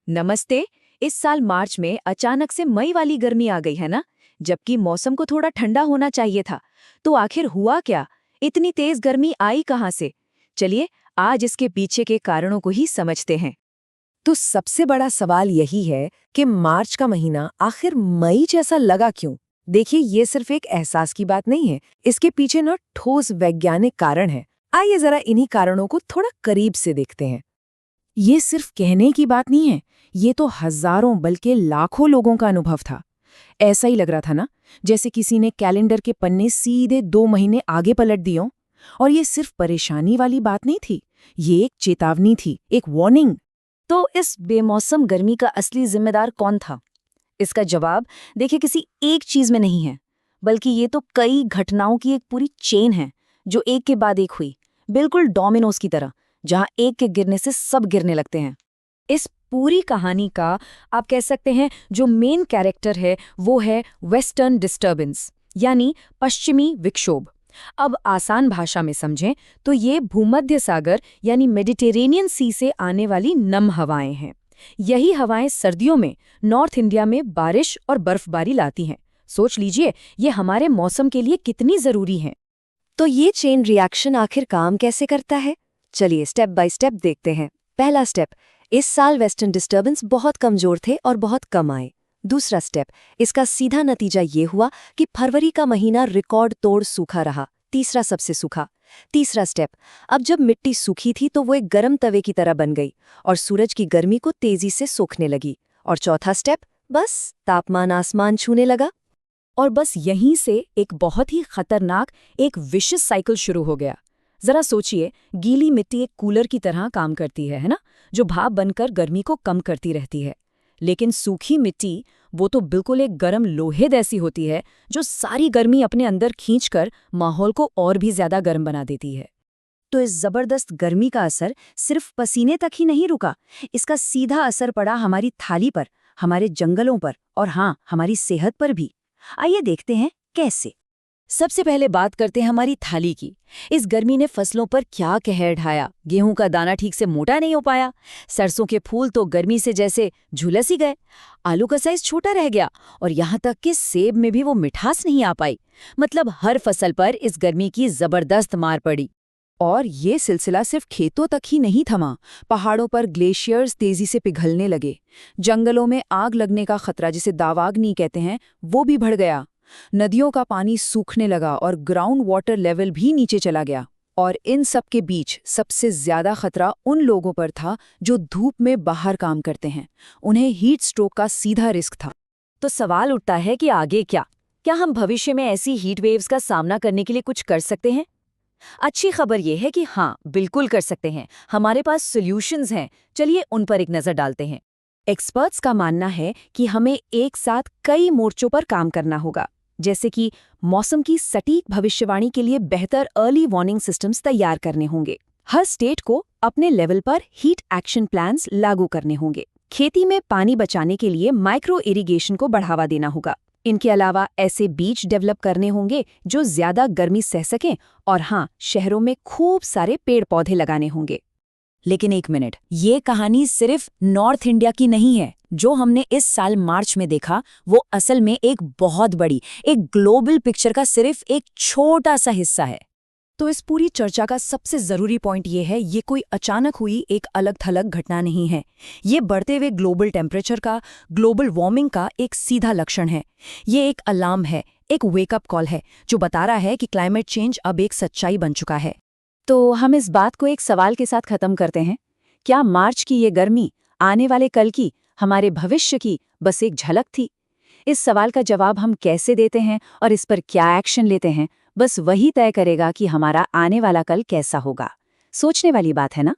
नमस्ते। इस साल मार्च में अचानक से मई वाली गर्मी आ गई है ना, जबकि मौसम को थोड़ा ठंडा होना चाहिए था। तो आखिर हुआ क्या? इतनी तेज गर्मी आई कहाँ से? चलिए आज इसके पीछे के कारणों को ही समझते हैं। तो सबसे बड़ा सवाल यही है कि मार्च का महीना आखिर मई जैसा लगा क्यों? देखिए, ये सिर्फ एक एहसास की बात नहीं है। इसके पीछे ना ठोस वैज्ञानिक कारण है। आइए जरा इन्हीं कारणों को थोड़ा करीब से देखते हैं। ये सिर्फ कहने की बात नहीं है, ये तो हजारों बल्कि लाखों लोगों का अनुभव था। ऐसा ही लग रहा था ना, जैसे किसी ने कैलेंडर के पन्ने सीधे 2 महीने आगे पलट दिए हों। और ये सिर्फ परेशानी वाली बात नहीं थी, ये एक चेतावनी थी, एक वार्निंग। तो इस बेमौसम गर्मी का असली जिम्मेदार कौन था? इसका जवाब देखिए किसी एक चीज में नहीं है, बल्कि ये तो कई घटनाओं की एक पूरी चेन है जो एक के बाद एक हुई, बिल्कुल डोमिनोज की तरह, जहां एक के गिरने से सब गिरने लगते हैं। इस पूरी कहानी का आप कह सकते हैं जो मेन कैरेक्टर है वो है वेस्टर्न डिस्टर्बेंस, यानी पश्चिमी विक्षोभ। अब आसान भाषा में समझें तो ये भूमध्य सागर यानी मेडिटेरेनियन सी से आने वाली नम हवाएं हैं। यही हवाएं सर्दियों में नॉर्थ इंडिया में बारिश और बर्फबारी लाती हैं। सोच लीजिए ये हमारे मौसम के लिए कितनी जरूरी हैं। तो ये चेन रिएक्शन आखिर काम कैसे करता है? चलिए स्टेप बाय स्टेप देखते हैं। पहला स्टेप, इस साल वेस्टर्न डिस्टर्बेंस बहुत कमजोर थे और बहुत कम आए। दूसरा स्टेप, इसका सीधा नतीजा ये हुआ कि फरवरी का महीना रिकॉर्ड तोड़ सूखा रहा, तीसरा सबसे सूखा। तीसरा स्टेप, अब जब मिट्टी सूखी थी तो वो एक गर्म तवे की तरह बन गई और सूरज की गर्मी को तेजी से सोखने लगी। और चौथा स्टेप, बस तापमान आसमान छूने लगा। और बस यहीं से एक बहुत ही खतरनाक एक विशिष्ट साइकिल शुरू हो गया। जरा सोचिए, गीली मिट्टी एक कूलर की तरह काम करती है ना, जो भाप बनकर गर्मी को कम करती रहती है। लेकिन सूखी मिट्टी वो तो बिल्कुल एक गर्म लोहे जैसी होती है, जो सारी गर्मी अपने अंदर खींचकर माहौल को और भी ज्यादा गर्म बना देती है। तो इस जबरदस्त गर्मी का असर सिर्फ पसीने तक ही नहीं रुका, इसका सीधा असर पड़ा हमारी थाली पर, हमारे जंगलों पर और हाँ, हमारी सेहत पर भी। आइए देखते हैं कैसे। सबसे पहले बात करते हैं हमारी थाली की। इस गर्मी ने फसलों पर क्या कहर ढाया। गेहूं का दाना ठीक से मोटा नहीं हो पाया, सरसों के फूल तो गर्मी से जैसे झुलस ही गए, आलू का साइज छोटा रह गया और यहाँ तक कि सेब में भी वो मिठास नहीं आ पाई। मतलब हर फसल पर इस गर्मी की जबरदस्त मार पड़ी। और ये सिलसिला सिर्फ खेतों तक ही नहीं थमा। पहाड़ों पर ग्लेशियर्स तेजी से पिघलने लगे, जंगलों में आग लगने का खतरा, जिसे दावाग्नि कहते हैं, वो भी बढ़ गया। नदियों का पानी सूखने लगा और ग्राउंड वाटर लेवल भी नीचे चला गया। और इन सब के बीच सबसे ज्यादा खतरा उन लोगों पर था जो धूप में बाहर काम करते हैं। उन्हें हीट स्ट्रोक का सीधा रिस्क था। तो सवाल उठता है कि आगे क्या? क्या हम भविष्य में ऐसी हीट वेव्स का सामना करने के लिए कुछ कर सकते हैं? अच्छी खबर यह है कि हाँ, बिल्कुल कर सकते हैं। हमारे पास सॉल्यूशंस हैं। चलिए उन पर एक नजर डालते हैं। एक्सपर्ट्स का मानना है कि हमें एक साथ कई मोर्चों पर काम करना होगा, जैसे कि मौसम की सटीक भविष्यवाणी के लिए बेहतर अर्ली वार्निंग सिस्टम्स तैयार करने होंगे। हर स्टेट को अपने लेवल पर हीट एक्शन प्लान्स लागू करने होंगे। खेती में पानी बचाने के लिए माइक्रो इरिगेशन को बढ़ावा देना होगा। इनके अलावा ऐसे बीज डेवलप करने होंगे जो ज्यादा गर्मी सह सकें। और हाँ, शहरों में खूब सारे पेड़ पौधे लगाने होंगे। लेकिन एक मिनट, ये कहानी सिर्फ नॉर्थ इंडिया की नहीं है। जो हमने इस साल मार्च में देखा वो असल में एक बहुत बड़ी, एक ग्लोबल पिक्चर का सिर्फ एक छोटा सा हिस्सा है। तो इस पूरी चर्चा का सबसे जरूरी पॉइंट ये है, ये कोई अचानक हुई एक अलग थलग घटना नहीं है। ये बढ़ते हुए ग्लोबल टेम्परेचर का, ग्लोबल वार्मिंग का एक सीधा लक्षण है। ये एक अलार्म है, एक वेकअप कॉल है, जो बता रहा है कि क्लाइमेट चेंज अब एक सच्चाई बन चुका है। तो हम इस बात को एक सवाल के साथ खत्म करते हैं। क्या मार्च की ये गर्मी आने वाले कल की, हमारे भविष्य की बस एक झलक थी? इस सवाल का जवाब हम कैसे देते हैं और इस पर क्या एक्शन लेते हैं, बस वही तय करेगा कि हमारा आने वाला कल कैसा होगा। सोचने वाली बात है ना?